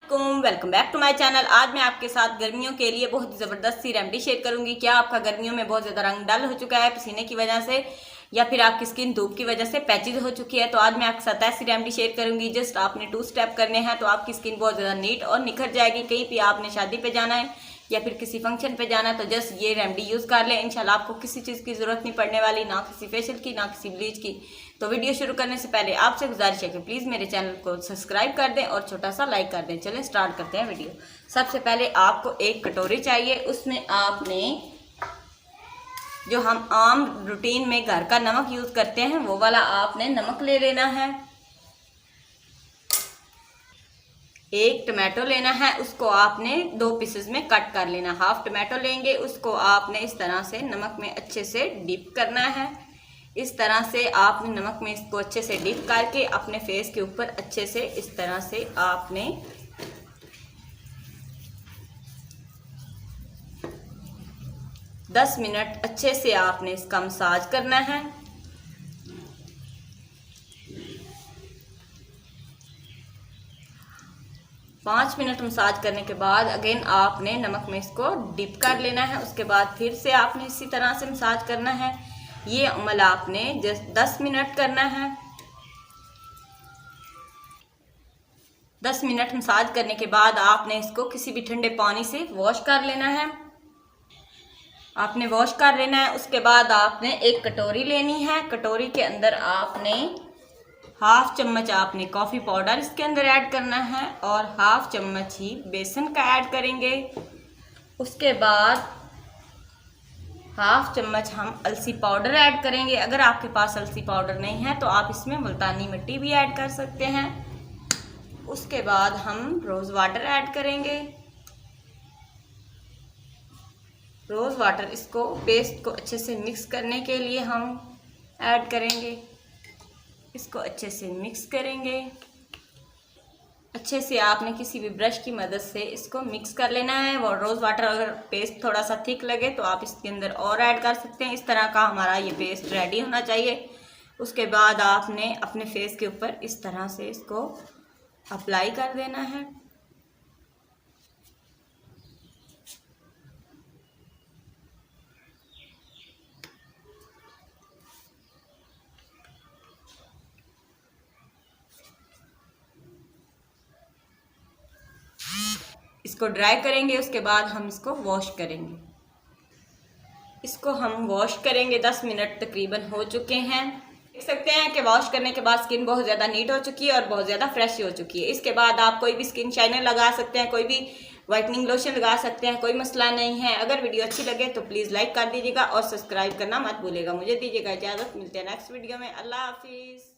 Welcome back to my channel. आज मैं आपके साथ गर्मियों के लिए बहुत ही ज़बरदस्त सी रेमेडी शेयर करूंगी। क्या आपका गर्मियों में बहुत ज़्यादा रंग डल हो चुका है पसीने की वजह से, या फिर आपकी स्किन धूप की वजह से पैचेज हो चुकी है, तो आज मैं आपके साथ ऐसी रेमेडी शेयर करूंगी। जस्ट आपने 2 स्टेप करने हैं तो आपकी स्किन बहुत ज़्यादा नीट और निखर जाएगी। कहीं भी आपने शादी पे जाना है या फिर किसी फंक्शन पे जाना है तो जस्ट ये रेमेडी यूज़ कर लें। इंशाल्लाह आपको किसी चीज़ की ज़रूरत नहीं पड़ने वाली, ना किसी फेशियल की, ना किसी ब्लीच की। तो वीडियो शुरू करने से पहले आपसे गुजारिश है कि प्लीज़ मेरे चैनल को सब्सक्राइब कर दें और छोटा सा लाइक कर दें। चलें स्टार्ट करते हैं वीडियो। सबसे पहले आपको एक कटोरी चाहिए, उसमें आपने जो हम आम रूटीन में घर का नमक यूज़ करते हैं वो वाला आपने नमक ले लेना है। एक टमाटो लेना है, उसको आपने 2 पीसेस में कट कर लेना। हाफ टमाटो लेंगे, उसको आपने इस तरह से नमक में अच्छे से डिप करना है। इस तरह से आपने नमक में इसको अच्छे से डिप करके अपने फेस के ऊपर अच्छे से इस तरह से आपने दस मिनट अच्छे से आपने इसका मसाज करना है। पाँच मिनट मसाज करने के बाद अगेन आपने नमक में इसको डिप कर लेना है। उसके बाद फिर से आपने इसी तरह से मसाज करना है। ये अमल आपने जस्ट 10 मिनट करना है। 10 मिनट मसाज करने के बाद आपने इसको किसी भी ठंडे पानी से वॉश कर लेना है। आपने वॉश कर लेना है। उसके बाद आपने एक कटोरी लेनी है। कटोरी के अंदर आपने हाफ चम्मच आपने कॉफ़ी पाउडर इसके अंदर ऐड करना है और हाफ चम्मच ही बेसन का ऐड करेंगे। उसके बाद हाफ चम्मच हम अलसी पाउडर ऐड करेंगे। अगर आपके पास अलसी पाउडर नहीं है तो आप इसमें मुल्तानी मिट्टी भी ऐड कर सकते हैं। उसके बाद हम रोज़ वाटर ऐड करेंगे। रोज़ वाटर इसको पेस्ट को अच्छे से मिक्स करने के लिए हम ऐड करेंगे। इसको अच्छे से मिक्स करेंगे। अच्छे से आपने किसी भी ब्रश की मदद से इसको मिक्स कर लेना है। वो रोज़ वाटर अगर पेस्ट थोड़ा सा थिक लगे तो आप इसके अंदर और ऐड कर सकते हैं। इस तरह का हमारा ये पेस्ट रेडी होना चाहिए। उसके बाद आपने अपने फेस के ऊपर इस तरह से इसको अप्लाई कर देना है। इसको ड्राई करेंगे। उसके बाद हम इसको वॉश करेंगे। इसको हम वॉश करेंगे। 10 मिनट तकरीबन हो चुके हैं। देख सकते हैं कि वॉश करने के बाद स्किन बहुत ज़्यादा नीट हो चुकी है और बहुत ज़्यादा फ्रेश हो चुकी है। इसके बाद आप कोई भी स्किन शाइनर लगा सकते हैं, कोई भी वाइटनिंग लोशन लगा सकते हैं, कोई मसला नहीं है। अगर वीडियो अच्छी लगे तो प्लीज़ लाइक कर दीजिएगा और सब्सक्राइब करना मत भूलिएगा। मुझे दीजिएगा इजाज़त, मिलते हैं नेक्स्ट वीडियो में। अल्लाह हाफिज़।